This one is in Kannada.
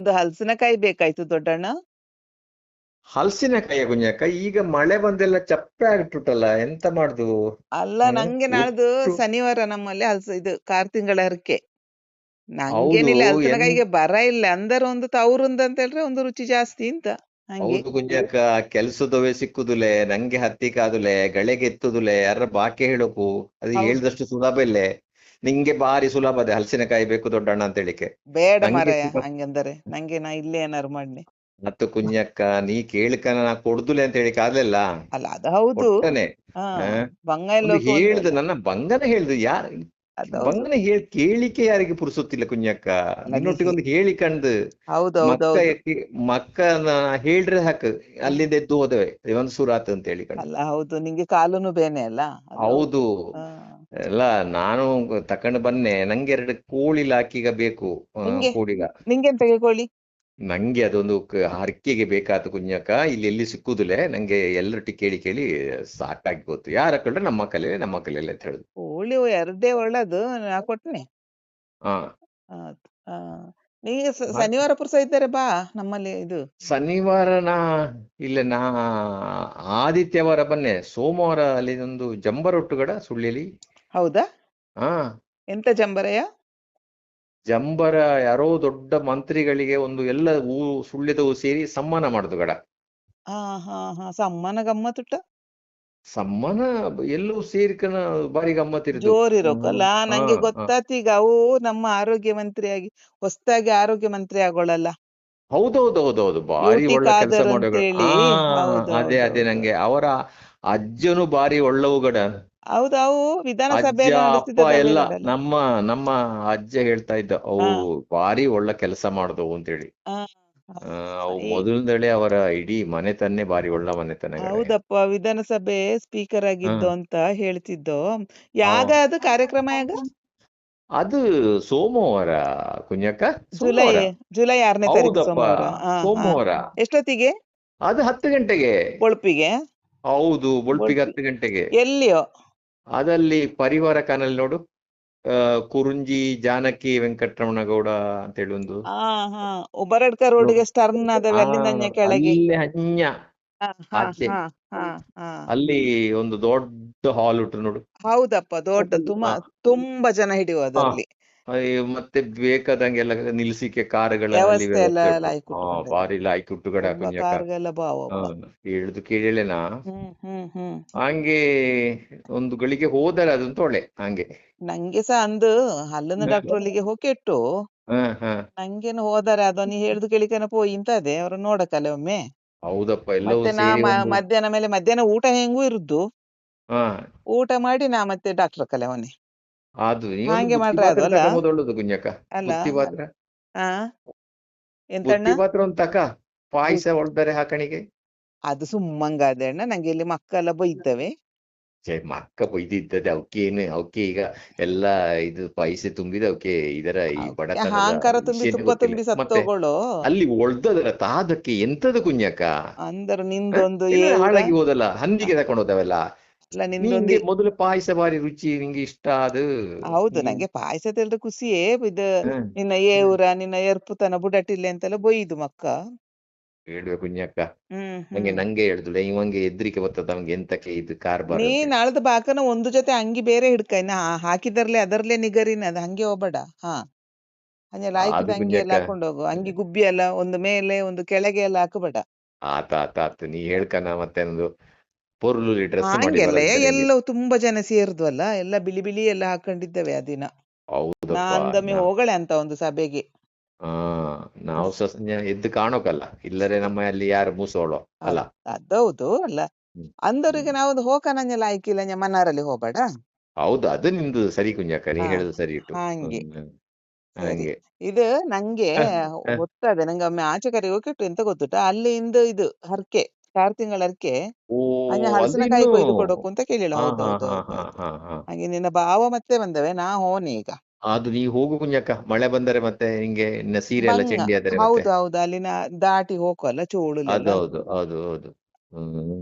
ಒಂದು ಹಲಸಿನಕಾಯಿ ಬೇಕಾಯ್ತು ದೊಡ್ಡಣ್ಣ. ಹಲಸಿನಕಾಯಿಯ ಕುഞ്ഞಕ್ಕ, ಈಗ ಮಳೆ ಬಂದೆಲ್ಲ ಚಪ್ಪೆ ಆಗ್ಬಿಟ್ಟುಂಟಲ್ಲ, ಎಂತ ಮಾಡುದು? ಅಲ್ಲ, ನಂಗೆ ನಾಳ್ದು ಒಟ್ಟು ಶನಿವಾರ ನಮ್ಮಲ್ಲಿ ಇದು ಕಾರ್ತಿಂಗಳ ಹರಕೆ. ಹೌದು ನಂಗೇನಿಲ್ಲ, ಹಲಸಿನಕಾಯಿಗೆ ಬರ ಇಲ್ಲ ಅಂದರ ಒಂದು ತವರುಂದ ಅಂತ ಹೇಳಿದ್ರೆ ಒಂದು ರುಚಿ ಜಾಸ್ತಿ ಅಂತ ಹಂಗೆ. ಹೌದು ಕುഞ്ഞಕ್ಕ, ಕೆಲ್ಸದವೇ ಸಿಕ್ಕುದುಲೆ, ನಂಗೆ ಹತ್ತಿಕಾದುಲೆ, ಗಳಿಗೆ ಎತ್ತುದುಲೆ, ಯಾರ ಬಾಕಿ ಹೇಳೋಕು ಅದು ಹೌದು, ಹೇಳ್ದಷ್ಟು ಸುಲಭ ಇಲ್ಲೇ. ನಿಂಗೆ ಬಾರಿ ಸುಲಭ ಅದೇ ಹಲಸಿನಕಾಯಿ ಬೇಕು ದೊಡ್ಡಣ್ಣ ಅಂತ ಹೇಳಿಕೆ. ಬೇಡ ನಂಗೆ ಮಾರಾಯ ಹಂಗಂದರೆ, ನಂಗೆ ನಾ ಇಲ್ಲೇ ಏನಾರು ಮಾಡ್ನೆ. ಮತ್ತು ಕುഞ്ഞಕ್ಕ, ನೀ ಕೇಳ್ಕನ ನಾ ಕೊಡುದುಲೆ ಅಂತ ಹೇಳಿಕೆ ಆಗ್ಲಿಲ್ಲ. ಅಲ್ಲ ಅದು ಹೌದು. ಕೊಟ್ಟನೆ. ಹಾ, ಆ, ಬಂಗ ಒಂದು ಎಲ್ಲೋಕು ಹೇಳ್ದು, ಉಂಟಲ್ಲ. ನನ್ನ ಬಂಗನ ಹೇಳ್ದು ಯಾರ್ ಅದೌದು. ಬಂಗನ ಕೇಳಿಕೆ ಯಾರಿಗೆ ಪುರುಸೊತ್ತಿಲ್ಲ ಕುഞ്ഞಕ್ಕ. ಅಲ್ಲ ನಿನ್ನೊಟ್ಟಿಗೆ ಒಂದು ಹೇಳಿ ಕಂಡು ಮಕ್ಕ ಹೌದೌದೌದು. ಮಕ್ಕನ ಹೇಳ್ರೆ ಸಾಕು, ಅಲ್ಲಿಂದ ಎದ್ದು ಹೋದವೆ ಒಂದು ಸುರಾತ್ ಅಂತ ಹೇಳಿ ಕಂಡು. ಅಲ್ಲ ಹೌದು, ನಿಂಗೆ ಕಾಲುನು ಬೇನೆ ಅಲ್ಲ, ಅದು ಹೌದು. ಹೌದು. ಹಾ. ಎಲ್ಲ ನಾನು ತಕೊಂಡು ಬನ್ನೆ, ನಂಗೆ 2 ಕೋಳಿ ಲಾಕಿಗ ಬೇಕು. ನಿಂಗೆ ಕೋಳಿಗ ನಿಂಗೆಂತ ಕೋಳಿ? ನಂಗೆ ಅದೊಂದು ಹರಕೆಗೆ ಬೇಕಾತು ಕುഞ്ഞಕ್ಕ. ಇಲ್ಲಿ ಎಲ್ಲಿ ಸಿಕ್ಕುದಿಲ್ಲ ನಂಗೆ, ಎಲ್ಲರೊಟ್ಟಿಗೆ ಕೇಳಿ ಕೇಳಿ ಸಾಕಾಗಿ ಗೊತ್ತು. ಯಾರ ಕಂಡ್ರೆ ನಮ್ಮ ಕಲೆಯಲ್ಲಿ ಅಂತ ಹೇಳುದು. ಕೋಳಿ ಎರಡೇ ಒಳ್ಳೇದು, ನಾ ಕೊಟ್ನೆ. ಹಾ, ಆತ್. ಆ, ನೀಗೆ ಶನಿವಾರ ಪುರ್ಸ ಇದ್ದಾರೆ ಬಾ ನಮ್ಮಲ್ಲಿ ಇದು. ಶನಿವಾರ ನಾ ಆದಿತ್ಯವಾರ ಬನ್ನೆ. ಸೋಮವಾರ ಅಲ್ಲಿ ಒಂದು ಜಂಬರೊಟ್ಟುಗಡ ಸುಳ್ಳಿಲಿ. ಹೌದಾ? ಹಾ, ಎಂತ ಜಂಬರಯ್ಯ? ಜಂಬರ ಯಾರೋ ದೊಡ್ಡ ಮಂತ್ರಿಗಳಿಗೆ ಒಂದು ಎಲ್ಲ ಸುಳ್ಳಿದ ಸೇರಿ ಸಮ್ಮಾನ ಮಾಡುದು ಗಡ. ಹಾ ಹಾ ಹಾ, ಸಮ್ಮನ ಗಮ್ಮತ್ತುಟ್ಟ ಸಮ್ಮಾನ ಎಲ್ಲವೂ ಸೇರಿಕನ ಬಾರಿ ಗಮ್ಮತ್ತಿರುದು. ಜೋರಿರೋಕಲ್ಲ. ಹಾ, ನಂಗೆ ಹಾ. ಗೊತ್ತಾತೀಗ ಅವು ನಮ್ಮ ಆರೋಗ್ಯ ಮಂತ್ರಿಯಾಗಿ ಹೊಸದಾಗಿ ಆರೋಗ್ಯ ಮಂತ್ರಿ ಆಗೋಳಲ್ಲ, ಹೌದೌದೌದೌದು, ಬಾರಿ ಬ್ಯೂಟಿ ಒಳ್ಳೆ ಕೆಲಸ ಕಾದರ್ ಮಾಡೋಗಳು. ಅಂತೇಳಿ. ಅದೇ ಹೌದೌದೌದು. ನಂಗೆ ಅವರ ಅಜ್ಜನು ಬಾರಿ ಒಳ್ಳವುಗಡ. ಹೌದು, ಅವು ಅಜ್ಜ ವಿಧಾನಸಭೆಯಲ್ಲಿ ಅಪ್ಪ ನಡೆಸ್ತಿದ್ದ ಎಲ್ಲ ಸಭೆಗಳೆಲ್ಲ. ನಮ್ಮ ನಮ್ಮ ಅಜ್ಜ ಹೇಳ್ತಾ ಇದ್ದ, ಅವು ಹಾ ಬಾರಿ ಒಳ್ಳೆ ಕೆಲಸ ಮಾಡ್ದವು ಅಂತೇಳಿ. ಹಾ. ಅವು ಈ ಮೊದಲಿಂದಲೇ ಅವರ ಇಡೀ ಮನೆತನ್ನೇ ಬಾರಿ ಒಳ್ಳೆ ಮನೆತನಗಳೇ. ಹೌದಪ್ಪ, ವಿಧಾನಸಭೆ ಸ್ಪೀಕರ್ ಆಗಿದ್ದು ಹ್ಮ್. ಅಂತ ಹೇಳ್ತಿದ್ದು. ಹಾ. ಯಾಗ ಅದು ಕಾರ್ಯಕ್ರಮ ಯಾಗ? ಅದು ಸೋಮವಾರ ಕುഞ്ഞಕ್ಕ, ಜುಲೈ ಸೋಮವಾರ. ಜುಲೈ 6ನೇ ತಾರೀಕು ಹೌದಪ್ಪ, ಸೋಮವಾರ. ಹಾ ಹಾ. ಸೋಮವಾರ. ಎಷ್ಟೊತ್ತಿಗೆ? ಅದು 10 ಗಂಟೆಗೆ. ಬೊಳ್ಪಿಗೆ? ಹೌದು, ಬೊಳ್ಪಿಗೆ ಬೊಳ್ಪಿ 10 ಗಂಟೆಗೆ. ಎಲ್ಲಿಯೋ? ಅದಲ್ಲಿ ಪರಿವಾರ ಚಾನಲ್ ನೋಡು. ಕುರುಂಜಿ ಜಾನಕಿ ವೆಂಕಟರಮಣ ಗೌಡ ಅಂತೇಳಿ ಒಂದು. ಹಾ ಹಾ. ಉಬರಡ್ಕ ರೋಡ್ಗೆ ಸ್ಟರ್ನ್ ಅದವೆ, ಆ ಅಲ್ಲಿಂದ ಕೆಳಗೆ. ಅಲ್ಲಿ ಹಂಜ ಹಾ ಹಾ ಆಚೆ ಹಾ ಹಾ ಹಾ. ಅಲ್ಲಿ ಒಂದು ದೊಡ್ಡ ಹಾಲ್ ಉಂಟು ನೋಡು. ಹೌದಪ್ಪ, ದೊಡ್ಡ ಆ, ತುಂಬಾ ಜನ ಹಿಡಿಯುವ ಆ, ಅದರಲ್ಲಿ. ಮತ್ತೆ ಬೇಕಾದಂಗೆಲ್ಲ ನಿಲ್ಸಿಕೆ ಕಾರುಗಳ ಅಲ್ಲಿ ವ್ಯವಸ್ಥೆ ಎಲ್ಲ ವ್ಯವಸ್ಥೆ ಉಂಟು. ಲಾಯ್ಕ್ ಉಟ್ಕೊಂಡೆ, ಭಾರಿ ಲಾಯ್ಕ್ ಉಂಟು ಗಡ ತುಂಬಾ ಕುഞ്ഞಕ್ಕ. ಕಾರ್ಗೆಲ್ಲ ಬಾವಪ್ಪ. ಕೇಳುದು ಕೇಳಲೆನಾ. ಹ್ಮ್. ಹಂಗೆ ಒಂದು ಗಳಿಗೆ ಹೋದರೆ ಅದಂತ ಒಳ್ಳೆ ಹಂಗೆ. ನಂಗೆ ಸಹ ಅಂದು ಹಲ್ಲಿನ ಡಾಕ್ಟರ್ ಅಲ್ಲಿಗೆ ಹೋಗಿಟ್ಟು. ಹ ಹ. ನಂಗೇನು ಹೋದರೆ ಅದು ನೀ ಹೇಳ್ದು ಕೇಳಿಕನ ಪೋಯಿ ಇಂತದೆ ಅವ್ರ ನೋಡಕಲೆ ಒಮ್ಮೆ. ಹೌದಪ್ಪ, ಎಲ್ಲವೂ ಮತ್ತೆ ನಾ ಸೇರಿ ಒಂದು. ಮಧ್ಯಾಹ್ನ ಊಟ ಹೆಂಗೂ ಇರುದು. ಹಾ, ಊಟ ಮಾಡಿ ನಾ ಮತ್ತೆ ಡಾಕ್ಟರ್ ಕಲೆ ಅವನೇ. ಅದು ನೀವೊಂದು ಹಾಗೆ ಬುತ್ತಿ ಮಾಡ್ರೆ ಅದು ಪಾತ್ರ ಅಲ್ಲ. ತಗೊಂಬೋದು ಒಳ್ಳುದು ಕುഞ്ഞಕ್ಕ. ಅಲ್ಲ. ಬುತ್ತಿ ಪಾತ್ರ. ಹಾ. ಎಂತಣ್ಣ? ಬುತ್ತಿ ಪಾತ್ರ ಒಂದು ಪಾಯಸ ಬು- ಒಳ್ದರೆ ಹಾಕಣಿಗೆ. ಅದು ಸುಮ್ಮಂಗಾದೆ ಅಣ್ಣ, ನಂಗೆ ಇಲ್ಲಿ ಮಕ್ಕಳೆಲ್ಲ ಬೈತವೆ. ಮಕ್ಕ ಬೈದಿದ್ದದೆ ಅವಕ್ಕೆ ಈಗ ಎಲ್ಲ ಇದು ಪೈಸೆ ತುಂಬಿದ ಅವಕ್ಕೆ ಇದರ ಈ ಅವಕ್ಕೆ ಬಡತನದ ಅಹಂಕಾರ ತುಂಬಿ ವಿಷಯನೇ ತುಪ್ಪ ಗೊತ್ತಿಲ್ಲ. ತುಂಬಿ ಮತ್ತೆ ಸತ್ತೋಗಳು. ಅಲ್ಲಿ ಒಳ್ದದರ ತಾದಕ್ಕೆ ಎಂತದು ಕುഞ്ഞಕ್ಕ. ಅಂದರು ನಿಂದೊಂದು ಎಲ್ಲ ಏವ್ರ. ಹಾಳಾಗಿ ಹೋದಲ್ಲ, ಹಂದಿಗೆ ತಕೊಂಡು ಹೋದವಲ್ಲ. ಅಲ್ಲ, ನಿಂದೊಂದು. ನಿಂಗೆ ಮೊದಲು ಪಾಯಸ ಬಾರಿ ರುಚಿ, ನಿಂಗೆ ಇಷ್ಟ ಅದು. ಹೌದು, ನಂಗೆ ಪಾಯಸ ತಿಳಿದ್ರೆ ಖುಷಿಯೇ ಇದು. ಹ್ಮ್. ನಿನ್ನ ಏವ್ರ ನಿನ್ನ ಎರ್ಪುತನ ಬುಡಟಿಲ್ಲ ಅಂತೆಲ್ಲ ಬೊಯ್ದು ಮಕ್ಕ. ಹೇಳುವ ಕುഞ്ഞಕ್ಕ. ಹ್ಮ್. ನಂಗೆ ಹೇಳುದಿಲ್ಲ, ಇವಂಗೆ ಎದ್ರಿಕೆ ಬರ್ತದ ನಮ್ಗೆ ಎಂತಕ್ಕೆ ಇದು ಕಾರ್ಬಾರ್ ನೀ ಅಂತ. ನಾಳ್ದು ಬಾಕನ ಒಂದು ಜೊತೆ ಅಂಗಿ ಬೇರೆ ಹಿಡ್ಕ, ಇನ್ನ ಹಾಕಿದರ್ಲೆ ಅದರ್ಲೆ ನಿಗರಿನ ಅದು ಹಂಗೆ ಹೋಗ್ಬೇಡ. ಹಾ, ಹಂಗೆ ಲಾಯ್ಕಿದ ಅದು ಅಂಗಿ ಎಲ್ಲ ಕುഞ്ഞಕ್ಕ. ಹಾಕೊಂಡು ಹೋಗು. ಅಂಗಿ ಗುಬ್ಬಿ ಎಲ್ಲ ಒಂದು ಮೇಲೆ ಒಂದು ಕೆಳಗೆ ಎಲ್ಲ ಹಾಕಬೇಡ. ಆತ ನೀ ಹೇಳ್ಕನ ಮತ್ತೆ ಒಂದು ಪೊರ್ಲುಲಿ ಡ್ರೆಸ್ ಮಾಡಿ ಹಂಗೆಲ್ಲ ಬರೋದಿದ್ರೆ ಇಲ್ಲಿ. ಎಲ್ಲವೂ ತುಂಬಾ ಜನ ಸೇರಿದ್ವಲ್ಲ, ಎಲ್ಲ ಬಿಳಿ ಬಿಳಿ ಎಲ್ಲ ಹಾಕೊಂಡಿದ್ದೇವೆ ಆ ದಿನ. ಹೌದಪ್ಪ. ನಾಂದಮ್ಮಿ ಹೋಗಳೆ ಅಂತ ಒಂದು ಸಭೆಗೆ. ಹಾ, ನಾವು ಎದ್ದು ಕಾಣೋಕಲ್ಲ, ಇಲ್ಲರೆ ನಮ್ಮ ಅಲ್ಲಿ ಯಾರು ಮೂಸೋಳೋ ಅಲ್ಲ. ಅದೌದು ಅಲ್ಲ. ಹ್ಮ್. ಅಂದವರಿಗೆ ನಾವು ಹೋಕನಂಜ ಲಾಯ್ಕಿಲ್ಲ ಮನಾರಲ್ಲಿ ಹೋಗ್ಬೇಡ. ಹೌದು, ಅದು ನಿಮ್ದು ಸರಿ ಕುഞ്ഞಕ್ಕ, ನೀ ಹಾ, ಹೇಳುದು ಸರಿ ಇಟ್ಟು. ಹಂಗೆ ಸರಿ. ಹಂಗೆ. ಇದು ನಂಗೆ ಹ, ಹ. ಗೊತ್ತದೆ, ನಂಗೆ ಒಮ್ಮೆ ಆಚೆ ಕಡೆ ಹೋಗಿಟ್ಟು ಎಂತ ಗೊತ್ತುಂಟ, ಅಲ್ಲಿಂದ ಇದು ಹರಕೆ, 6 ತಿಂಗಳ ಹರಕೆ. ಓ, ಹಂಗೆ ಅದು ಹಲಸಿನಕಾಯಿ ಇನ್ನು. ಕೊಯ್ದು ಕೊಡೋಕು ಅಂತ ಕೇಳಿಲ್ಲ. ಹಾ ಹಾ ಹೌದೌದು ಹಾ ಹೌದು ಹಾ ಹೌದು. ಹಾ ಹಾ. ಹಾಗೆ ನಿನ್ನ ಭಾವ ಮತ್ತೆ ಬಂದವೆ, ನಾ ಹೋನೆ ಈಗ. ಅದು ನೀ ಹೋಗು ಕುഞ്ഞಕ್ಕ, ಮಳೆ ಬಂದರೆ ಮತ್ತೆ ನಿಂಗೆ ಇನ್ನ ಸೀರೆ ಎಲ್ಲ ಬಂಗ. ಚೆಂಡಿ ಆದರೆ ಮತ್ತೆ. ಹೌದು ಅಲ್ಲಿನ ದಾಟಿ ಹೋಗಲ್ಲ ಚೋಳುಲೆಲ್ಲ. ಹೌದು. ಹ್ಮ್.